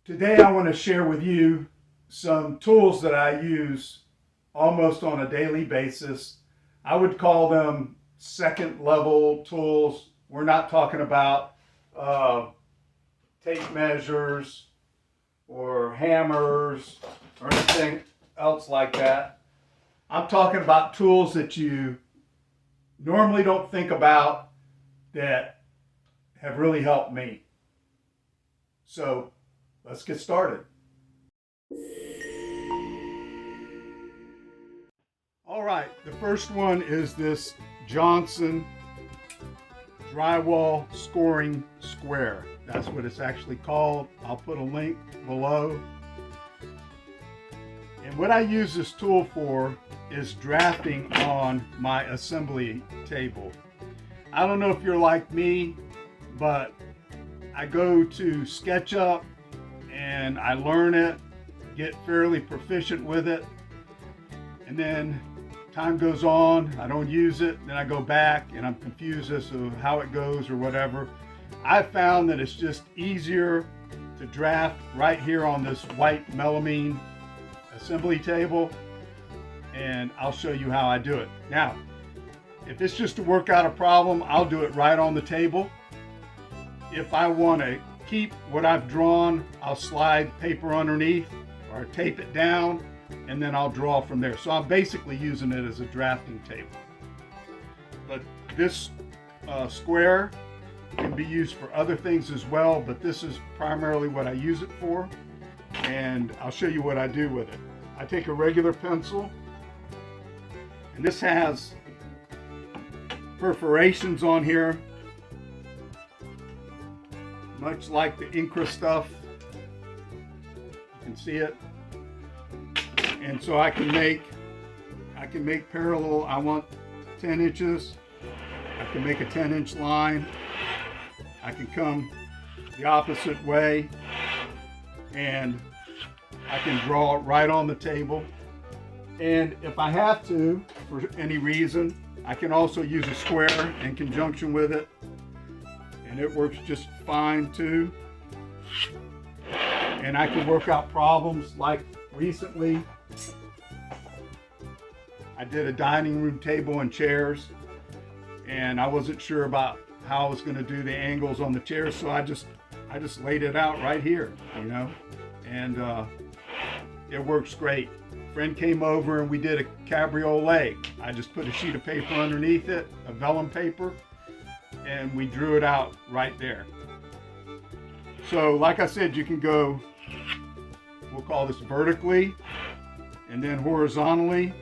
Today I want to share with you some tools that I use almost on a daily basis. I would call them second level tools. We're not talking about tape measures or hammers or anything else like that. I'm talking about tools that you normally don't think about that have really helped me. So let's get started. All right, the first one is this Johnson drywall scoring square. That's what it's actually called. I'll put a link below. And what I use this tool for is drafting on my assembly table. I don't know if you're like me, but I go to SketchUp and I learn it, get fairly proficient with it, and then time goes on, I don't use it, then I go back and I'm confused as to how it goes or whatever. I've found that it's just easier to draft right here on this white melamine assembly table, and I'll show you how I do it. Now, if it's just to work out a problem, I'll do it right on the table. If I want to keep what I've drawn, I'll slide paper underneath or tape it down, and then I'll draw from there. So I'm basically using it as a drafting table. But this square can be used for other things as well, but this is primarily what I use it for, and I'll show you what I do with it. I take a regular pencil, and this has perforations on here, much like the Incra stuff. You can see it. And so I can make parallel. I want 10 inches. I can make a 10-inch line. I can come the opposite way, and I can draw it right on the table. And if I have to, for any reason, I can also use a square in conjunction with it, and it works just fine too. And I can work out problems like recently. I did a dining room table and chairs, and I wasn't sure about how I was going to do the angles on the chairs, so I just laid it out right here, you know, and it works great. A friend came over and we did a cabriolet. I just put a sheet of paper underneath it, a vellum paper, and we drew it out right there. So like I said, you can go, we'll call this vertically, and then horizontally,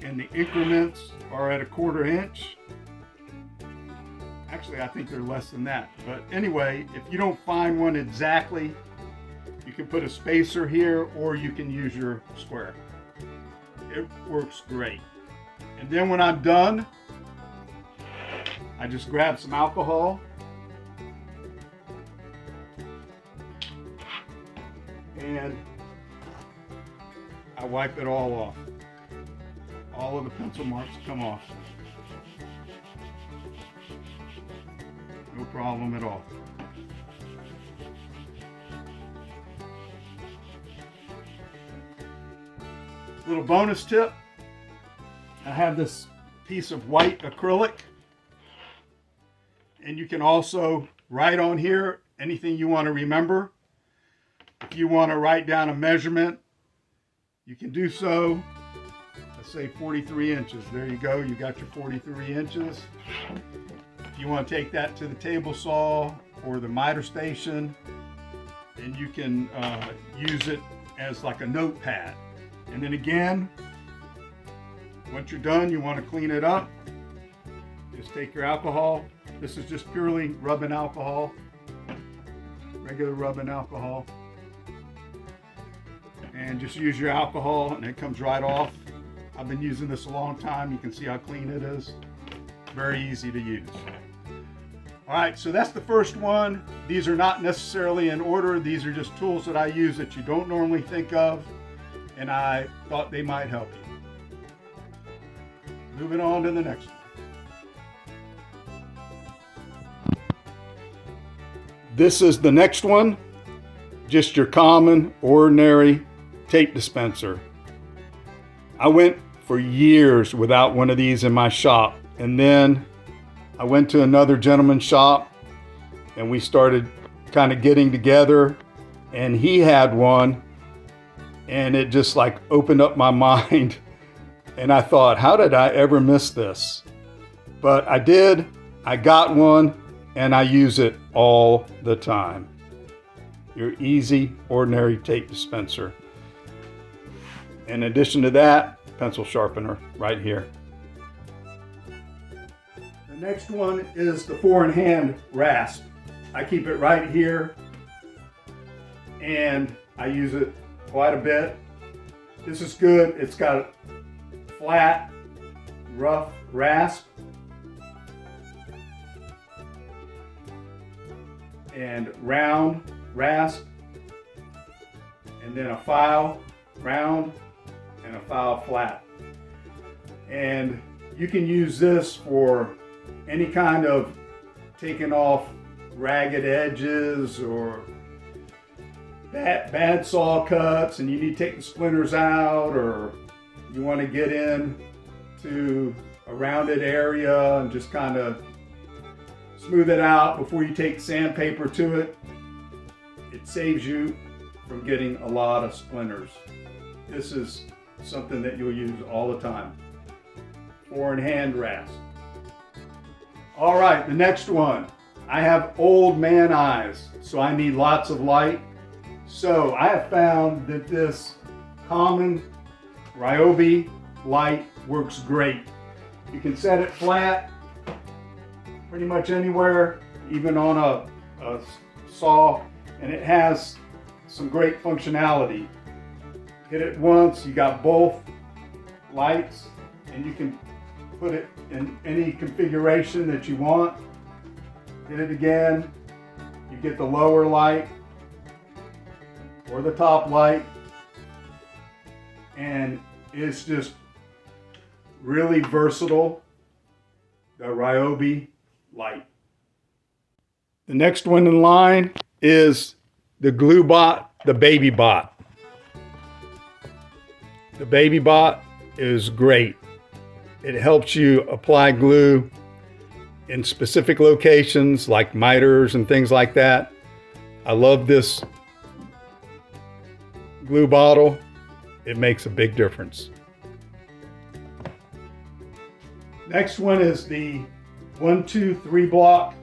and the increments are at 1/4 inch. Actually, I think they're less than that. But anyway, if you don't find one exactly, you can put a spacer here, or you can use your square. It works great. And then when I'm done, I just grab some alcohol and I wipe it all off. All of the pencil marks come off. No problem at all. Little bonus tip, I have this piece of white acrylic, and you can also write on here anything you want to remember. If you want to write down a measurement, you can do so. Let's say 43 inches. There you go. You got your 43 inches. If you want to take that to the table saw or the miter station, and you can use it as like a notepad. And then again, once you're done, you want to clean it up. Just take your alcohol. This is just purely rubbing alcohol, regular rubbing alcohol. And just use your alcohol and it comes right off. I've been using this a long time. You can see how clean it is. Very easy to use. All right, so that's the first one. These are not necessarily in order. These are just tools that I use that you don't normally think of, and I thought they might help you. Moving on to the next one. This is the next one. just your common, ordinary tape dispenser. I went for years without one of these in my shop, and then I went to another gentleman's shop and we started kind of getting together, and he had one, and it just like opened up my mind. And I thought, how did I ever miss this? But I did. I got one and I use it all the time. Your easy, ordinary tape dispenser. In addition to that, pencil sharpener right here. The next one is the 4-in-hand rasp. I keep it right here and I use it quite a bit. This is good. It's got a flat, rough rasp and round rasp, and then a file round and a file flat. And you can use this for any kind of taking off ragged edges or bad saw cuts and you need to take the splinters out, or you want to get in to a rounded area and just kind of smooth it out before you take sandpaper to it. It saves you from getting a lot of splinters. This is something that you'll use all the time. 4-in-hand rasp. All right, the next one. I have old man eyes, so I need lots of light. So I have found that this common Ryobi light works great. You can set it flat pretty much anywhere, even on a saw, and it has some great functionality. Hit it once, you got both lights, and you can put it in any configuration that you want. Hit it again, you get the lower light or the top light, and it's just really versatile, the Ryobi light. The next one in line is the Glue Bot, the Baby Bot. The Baby Bot is great. It helps you apply glue in specific locations like miters and things like that. I love this glue bottle. It makes a big difference. Next one is the 1, 2, 3 block.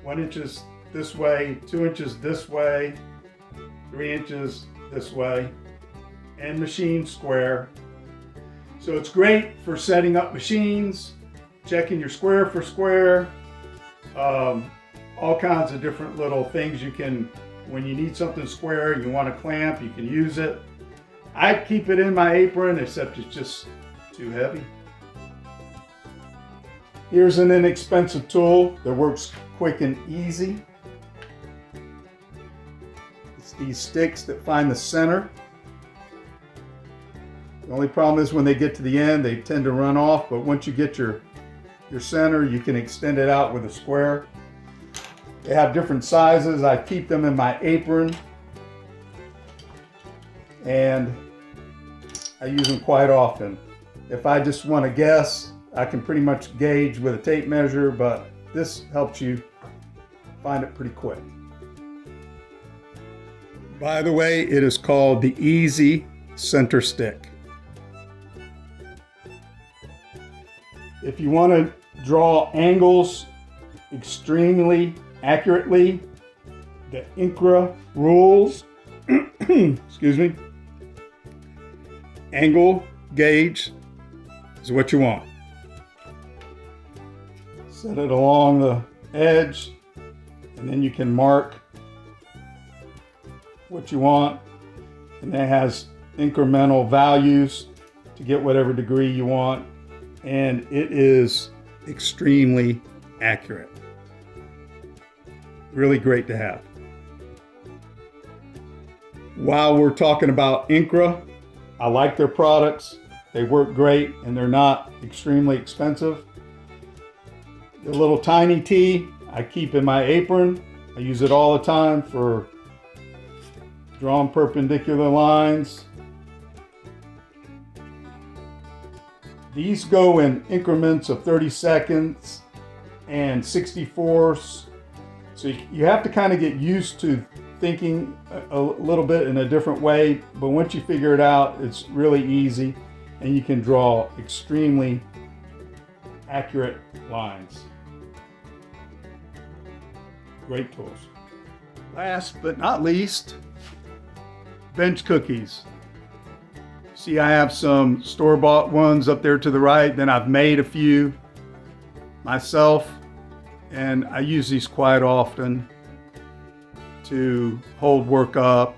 1 inches this way, 2 inches this way, 3 inches this way, and machine square. So it's great for setting up machines, checking your square for square, all kinds of different little things you can, when you need something square, you want to clamp, you can use it. I keep it in my apron, except it's just too heavy. Here's an inexpensive tool that works quick and easy. It's these sticks that find the center. The only problem is when they get to the end, they tend to run off, but once you get your center, you can extend it out with a square. They have different sizes. I keep them in my apron, and I use them quite often. If I just want to guess, I can pretty much gauge with a tape measure, but this helps you find it pretty quick. By the way, it is called the Easy Center Stick. If you want to draw angles extremely accurately, the Incra rules, excuse me, angle gauge is what you want. Set it along the edge, and then you can mark what you want, and that has incremental values to get whatever degree you want, and it is extremely accurate. Really great to have. While we're talking about Incra, I like their products. They work great and they're not extremely expensive. The little tiny T I keep in my apron. I use it all the time for drawn perpendicular lines. These go in increments of 30 seconds and 64ths. So you have to kind of get used to thinking a little bit in a different way, but once you figure it out, it's really easy and you can draw extremely accurate lines. Great tools. Last but not least, bench cookies. See, I have some store-bought ones up there to the right, then I've made a few myself, and I use these quite often to hold work up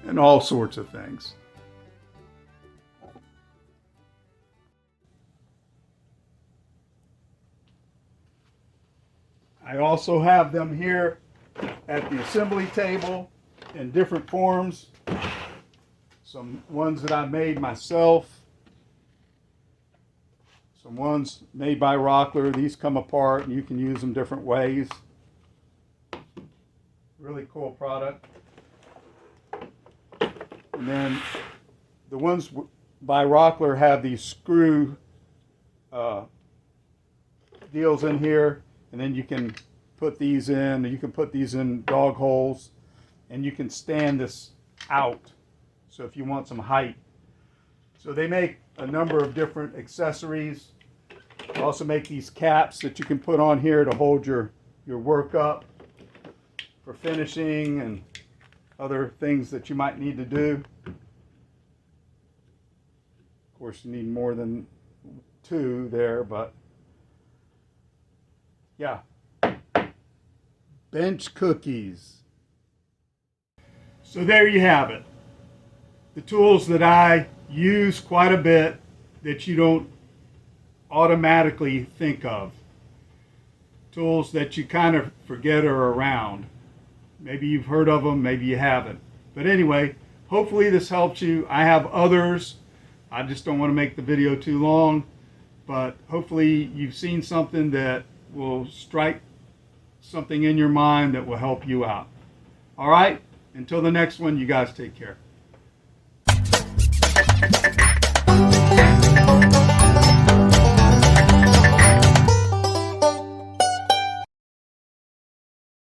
and all sorts of things. I also have them here at the assembly table in different forms. Some ones that I made myself, some ones made by Rockler. These come apart and you can use them different ways. Really cool product. And then the ones by Rockler have these screw deals in here, and then you can put these in. You can put these in dog holes, and you can stand this out. So if you want some height. So they make a number of different accessories. They also make these caps that you can put on here to hold your work up for finishing and other things that you might need to do. Of course, you need more than two there, but yeah. Bench cookies. So there you have it. The tools that I use quite a bit that you don't automatically think of. Tools that you kind of forget are around. Maybe you've heard of them, maybe you haven't. But anyway, hopefully this helps you. I have others. I just don't want to make the video too long, but hopefully you've seen something that will strike something in your mind that will help you out. All right, until the next one, you guys take care.